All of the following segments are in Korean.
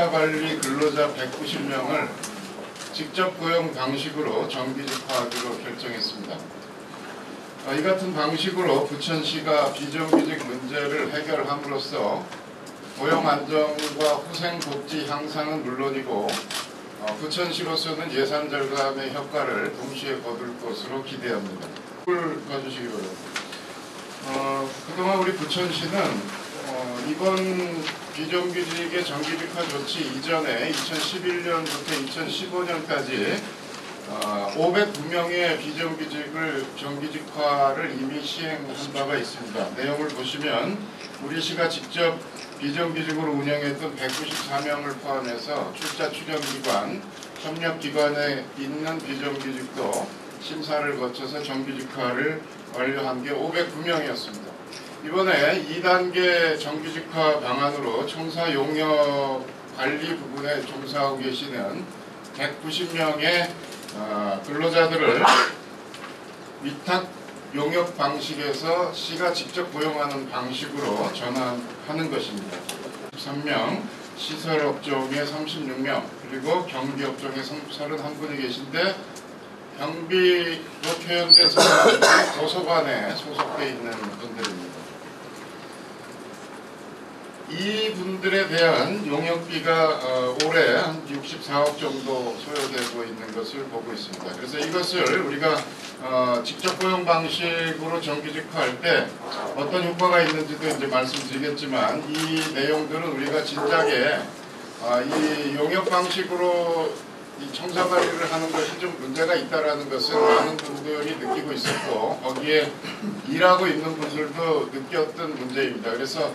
청사관리 근로자 190명을 직접 고용 방식으로 정규직화하기로 결정했습니다. 이 같은 방식으로 부천시가 비정규직 문제를 해결함으로써 고용 안정과 후생복지 향상은 물론이고 부천시로서는 예산 절감의 효과를 동시에 거둘 것으로 기대합니다. 을 봐주시기 바랍니다. 그동안 우리 부천시는 이번 비정규직의 정규직화 조치 이전에 2011년부터 2015년까지 509명의 비정규직을 정규직화를 이미 시행한 바가 있습니다. 내용을 보시면 우리 시가 직접 비정규직으로 운영했던 194명을 포함해서 출자 출연기관, 협력기관에 있는 비정규직도 심사를 거쳐서 정규직화를 완료한 게 509명이었습니다. 이번에 2단계 정규직화 방안으로 청사 용역 관리 부분에 종사하고 계시는 190명의 근로자들을 위탁 용역 방식에서 시가 직접 고용하는 방식으로 전환하는 것입니다. 13명, 시설업종에 36명, 그리고 경비업종에 31분이 계신데 경비로 표현돼서 도서관에 소속되어 있는 분들입니다. 이 분들에 대한 용역비가 올해 한 64억 정도 소요되고 있는 것을 보고 있습니다. 그래서 이것을 우리가 직접 고용 방식으로 정규직화할 때 어떤 효과가 있는지도 이제 말씀드리겠지만, 이 내용들은 우리가 진작에 이 용역 방식으로 이 청사관리를 하는 것이 좀 문제가 있다라는 것은 많은 분들이 느끼고 있었고, 거기에 일하고 있는 분들도 느꼈던 문제입니다. 그래서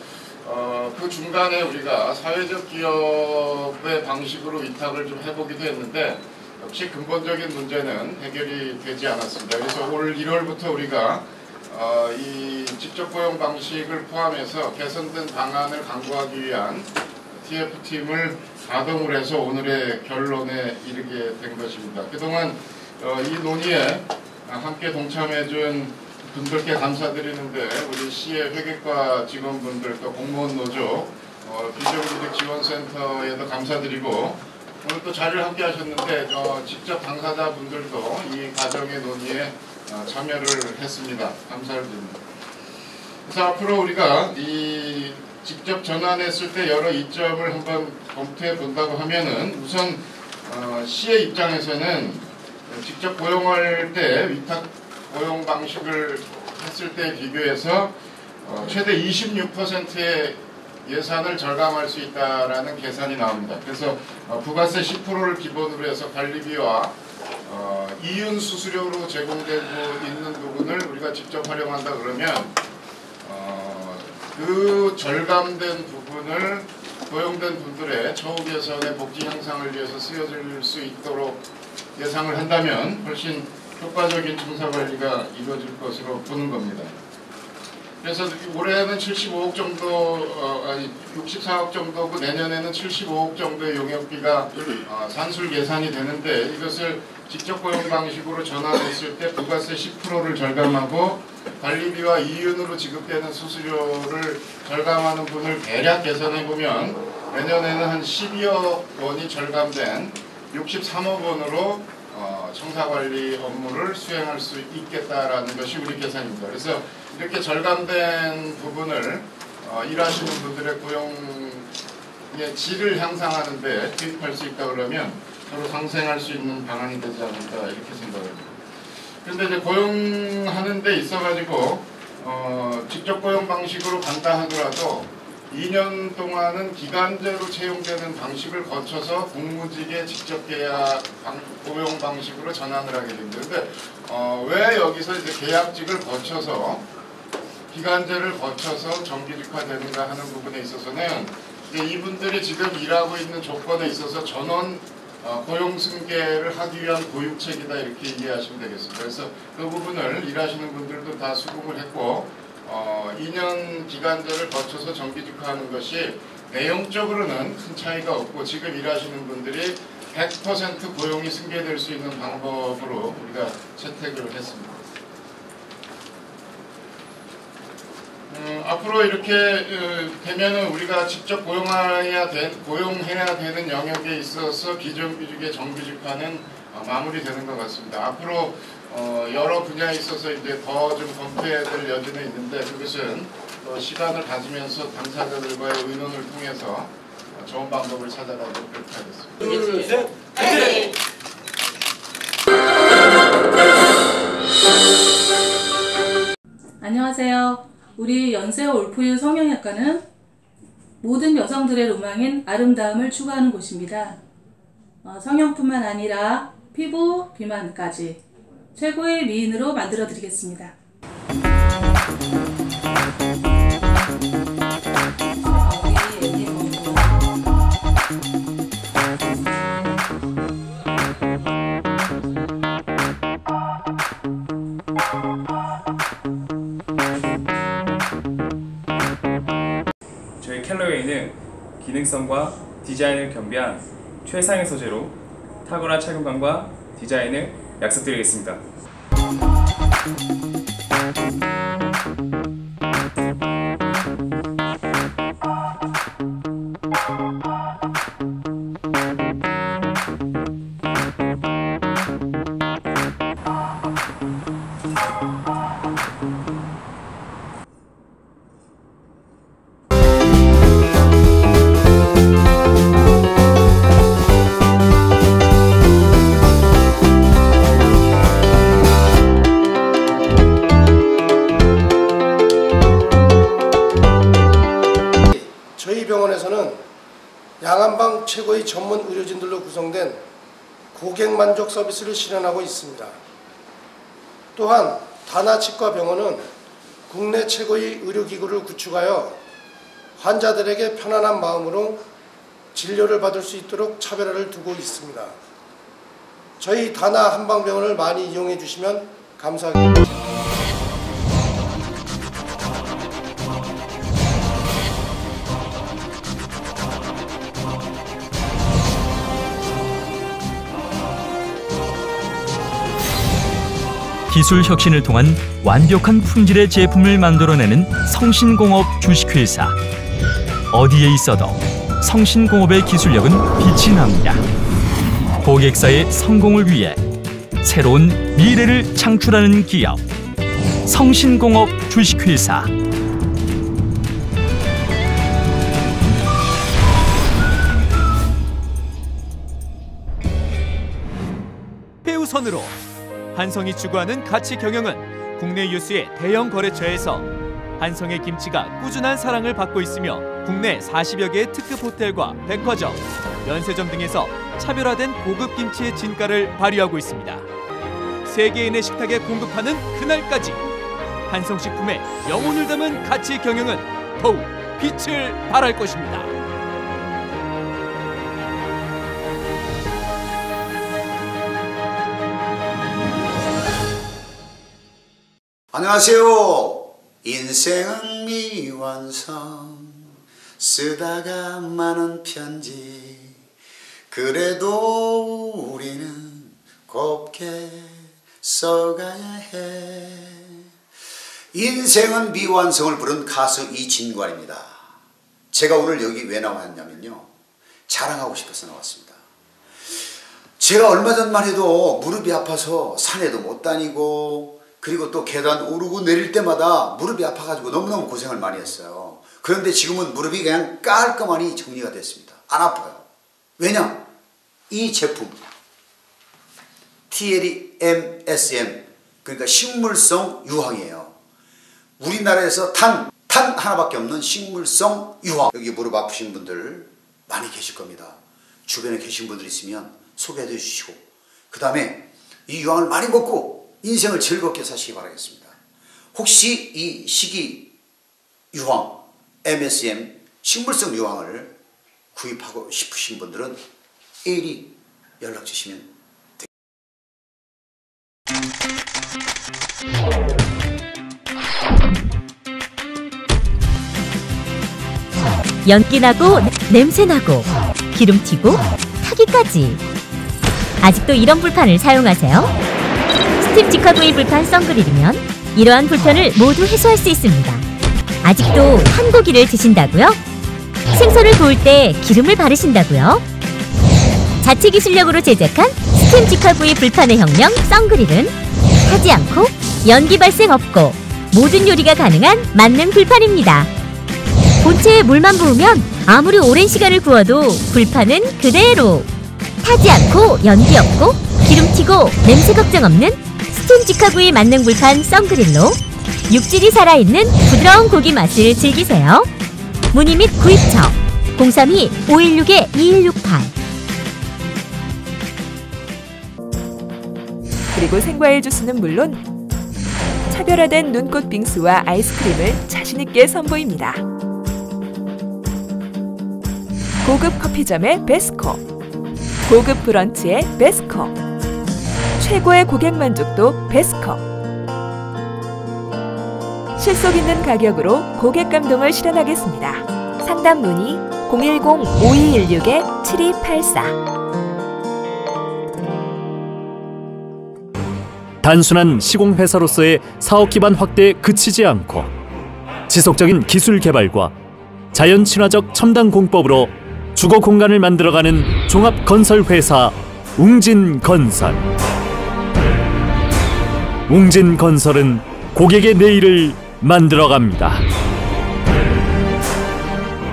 그 중간에 우리가 사회적 기업의 방식으로 위탁을 좀 해보기도 했는데 역시 근본적인 문제는 해결이 되지 않았습니다. 그래서 올 1월부터 우리가 이 직접 고용 방식을 포함해서 개선된 방안을 강구하기 위한 TF팀을 가동을 해서 오늘의 결론에 이르게 된 것입니다. 그동안 이 논의에 함께 동참해준 분들께 감사드리는데, 우리 시의 회계과 직원분들, 또 공무원 노조, 비정규직 지원센터에도 감사드리고, 오늘 또 자리를 함께 하셨는데 직접 당사자분들도 이 과정의 논의에 참여를 했습니다. 감사를 드립니다. 그래서 앞으로 우리가 이 직접 전환했을 때 여러 이점을 한번 검토해 본다고 하면은, 우선 시의 입장에서는 직접 고용할 때 위탁 고용 방식을 했을 때 비교해서 최대 26%의 예산을 절감할 수 있다라는 계산이 나옵니다. 그래서 부가세 10%를 기본으로 해서 관리비와 이윤 수수료로 제공되고 있는 부분을 우리가 직접 활용한다 그러면 그 절감된 부분을 고용된 분들의 처우 개선의 복지 향상을 위해서 쓰여질 수 있도록 예상을 한다면 훨씬 효과적인 청사관리가 이루어질 것으로 보는 겁니다. 그래서 올해는 75억 정도, 64억 정도고 내년에는 75억 정도의 용역비가 산술 예산이 되는데, 이것을 직접 고용 방식으로 전환했을 때 부가세 10%를 절감하고 관리비와 이윤으로 지급되는 수수료를 절감하는 분을 대략 계산해보면 내년에는 한 12억 원이 절감된 63억 원으로 청사관리 업무를 수행할 수 있겠다라는 것이 우리 계산입니다. 그래서 이렇게 절감된 부분을 일하시는 분들의 고용의 질을 향상하는 데 투입할 수 있다 그러면 서로 상생할 수 있는 방안이 되지 않을까 이렇게 생각합니다. 그런데 이제 고용하는 데 있어가지고 직접 고용 방식으로 간다 하더라도 2년 동안은 기간제로 채용되는 방식을 거쳐서 공무직의 직접 계약 고용 방식으로 전환을 하게 됩니다. 그런데 왜 여기서 이제 계약직을 거쳐서 기간제를 거쳐서 정규직화되는가 하는 부분에 있어서는 이분들이 지금 일하고 있는 조건에 있어서 전원 고용 승계를 하기 위한 고육책이다 이렇게 이해하시면 되겠습니다. 그래서 그 부분을 일하시는 분들도 다 수긍을 했고 2년 기간제를 거쳐서 정규직화하는 것이 내용적으로는 큰 차이가 없고 지금 일하시는 분들이 100% 고용이 승계될 수 있는 방법으로 우리가 채택을 했습니다. 앞으로 이렇게 되면은 우리가 직접 고용해야 되는 영역에 있어서 비정규직의 정규직화는 마무리되는 것 같습니다. 앞으로 여러 분야에 있어서 이제 더 좀 검토해야 될 여지는 있는데 그것은 시간을 가지면서 당사자들과의 의논을 통해서 좋은 방법을 찾아가도록 그렇게 하겠습니다. 둘, 셋, 네. 안녕하세요. 우리 연세호 올프유 성형외과는 모든 여성들의 로망인 아름다움을 추구하는 곳입니다. 성형뿐만 아니라 피부, 비만까지 최고의 미인으로 만들어 드리겠습니다. 저희 캘러웨이는 기능성과 디자인을 겸비한 최상의 소재로 탁월한 착용감과 디자인을 약속드리겠습니다. 저희 병원에서는 양안방 최고의 전문 의료진들로 구성된 고객 만족 서비스를 실현하고 있습니다. 또한 다나치과병원은 국내 최고의 의료기구를 구축하여 환자들에게 편안한 마음으로 진료를 받을 수 있도록 차별화를 두고 있습니다. 저희 다나 한방병원을 많이 이용해 주시면 감사하겠습니다. 기술 혁신을 통한 완벽한 품질의 제품을 만들어내는 성신공업 주식회사. 어디에 있어도 성신공업의 기술력은 빛이 납니다. 고객사의 성공을 위해 새로운 미래를 창출하는 기업. 성신공업 주식회사. 배우선으로 한성이 추구하는 가치 경영은 국내 유수의 대형 거래처에서 한성의 김치가 꾸준한 사랑을 받고 있으며 국내 40여 개의 특급 호텔과 백화점, 면세점 등에서 차별화된 고급 김치의 진가를 발휘하고 있습니다. 세계인의 식탁에 공급하는 그날까지 한성식품의 영혼을 담은 가치 경영은 더욱 빛을 발할 것입니다. 안녕하세요. 인생은 미완성 쓰다가 많은 편지 그래도 우리는 곱게 써가야 해. 인생은 미완성을 부른 가수 이진관입니다. 제가 오늘 여기 왜 나왔냐면요, 자랑하고 싶어서 나왔습니다. 제가 얼마 전만 해도 무릎이 아파서 산에도 못 다니고 그리고 또 계단 오르고 내릴 때마다 무릎이 아파가지고 너무너무 고생을 많이 했어요. 그런데 지금은 무릎이 그냥 깔끔하니 정리가 됐습니다. 안 아파요. 왜냐? 이 제품 TLE MSM, 그러니까 식물성 유황이에요. 우리나라에서 단 하나밖에 없는 식물성 유황. 여기 무릎 아프신 분들 많이 계실 겁니다. 주변에 계신 분들 있으면 소개해 주시고, 그 다음에 이 유황을 많이 먹고 인생을 즐겁게 사시기 바라겠습니다. 혹시 이 식이 유황, MSM, 식물성 유황을 구입하고 싶으신 분들은 일이 연락 주시면 됩니다. 연기나고 냄새나고 기름튀고 타기까지. 아직도 이런 불판을 사용하세요? 스팀 직화구이 불판 썬그릴이면 이러한 불편을 모두 해소할 수 있습니다. 아직도 탄 고기를 드신다고요? 생선을 구울 때 기름을 바르신다고요? 자체 기술력으로 제작한 스팀 직화구이 불판의 혁명 썬그릴은 타지 않고 연기 발생 없고 모든 요리가 가능한 만능 불판입니다. 본체에 물만 부으면 아무리 오랜 시간을 구워도 불판은 그대로 타지 않고 연기 없고 기름 튀고 냄새 걱정 없는 스팀 직화구이 만능 불판 썬그릴로 육질이 살아있는 부드러운 고기 맛을 즐기세요. 문의 및 구입처 032-516-2168. 그리고 생과일 주스는 물론 차별화된 눈꽃 빙수와 아이스크림을 자신있게 선보입니다. 고급 커피점의 베스코, 고급 브런치의 베스코, 최고의 고객 만족도 베스코. 실속 있는 가격으로 고객 감동을 실현하겠습니다. 상담 문의 010-5216-7284. 단순한 시공회사로서의 사업 기반 확대에 그치지 않고 지속적인 기술 개발과 자연 친화적 첨단 공법으로 주거 공간을 만들어가는 종합 건설 회사 웅진건설. 웅진건설은 고객의 내일을 만들어갑니다.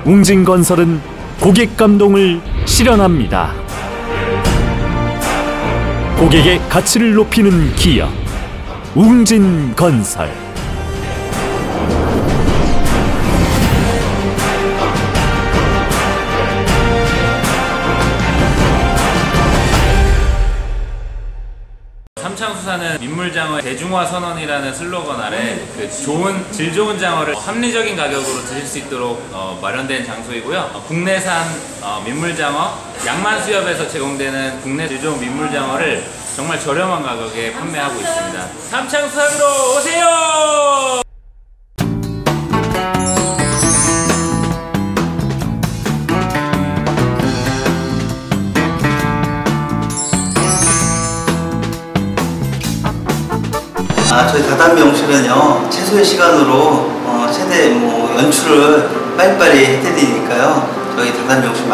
웅진건설은 고객 감동을 실현합니다. 고객의 가치를 높이는 기업 웅진건설. 삼창수산은 민물장어 대중화 선언이라는 슬로건 아래 질 좋은 장어를 합리적인 가격으로 드실 수 있도록 마련된 장소이고요. 국내산 민물장어 양만수협에서 제공되는 국내 질 좋은 민물장어를 정말 저렴한 가격에 판매하고 있습니다. 삼창수산으로 오세요! 저희 다단미용실은요 최소의 시간으로 최대 연출을 빨리빨리 해드리니까요 저희 다단미용실